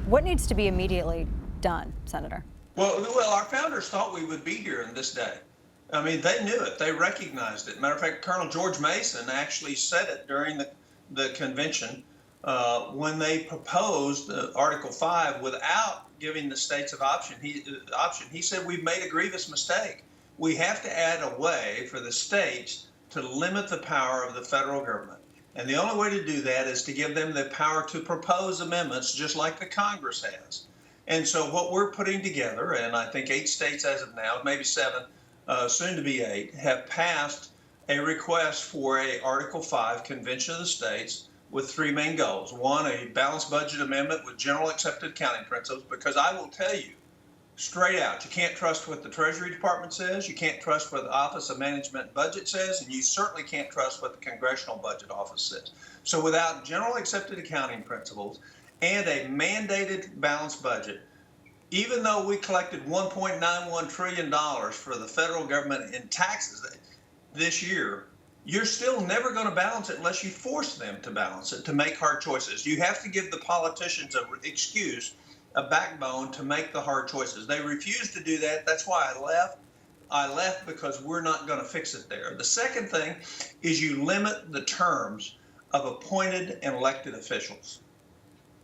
What needs to be immediately done, Senator? Well, our founders thought we would be here in this day. I mean, they knew it. They recognized it. Matter of fact, Colonel George Mason actually said it during the convention when they proposed Article 5 without giving the states an option. He said, we've made a grievous mistake. We have to add a way for the states to limit the power of the federal government. And the only way to do that is to give them the power to propose amendments, just like the Congress has. And so what we're putting together, and I think 8 states as of now, maybe 7, soon to be 8, have passed a request for a Article 5 Convention of the States with 3 main goals. 1, a balanced budget amendment with general accepted accounting principles, because I will tell you straight out, you can't trust what the Treasury Department says, you can't trust what the Office of Management and Budget says, and you certainly can't trust what the Congressional Budget Office says. So without general accepted accounting principles and a mandated balanced budget, even though we collected $1.91 trillion for the federal government in taxes this year, you're still never going to balance it unless you force them to balance it, to make hard choices. You have to give the politicians an excuse, a backbone to make the hard choices. They refuse to do that. That's why I left. I left because we're not going to fix it there. The second thing is you limit the terms of appointed and elected officials,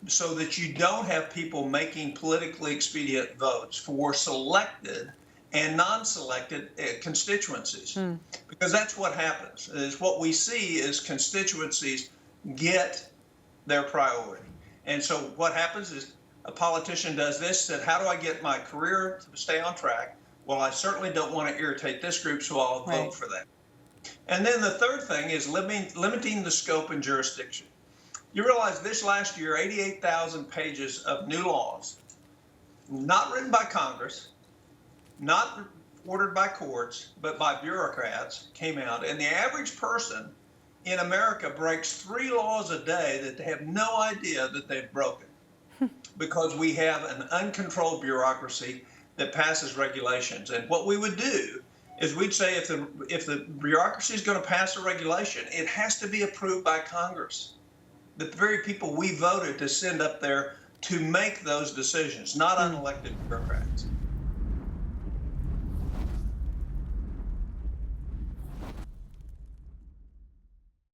so that you don't have people making politically expedient votes for selected and non-selected constituencies. Because that's what happens. Is what we see is constituencies get their priority. And so what happens is a politician does this, said, how do I get my career to stay on track? Well, I certainly don't want to irritate this group, so I'll vote for that. And then the third thing is limiting the scope and jurisdiction. You realize this last year, 88,000 pages of new laws, not written by Congress, not ordered by courts, but by bureaucrats, came out. And the average person in America breaks 3 laws a day that they have no idea that they've broken, because we have an uncontrolled bureaucracy that passes regulations. And what we would do is we'd say if the bureaucracy is going to pass a regulation, it has to be approved by Congress, the very people we voted to send up there to make those decisions, not unelected bureaucrats.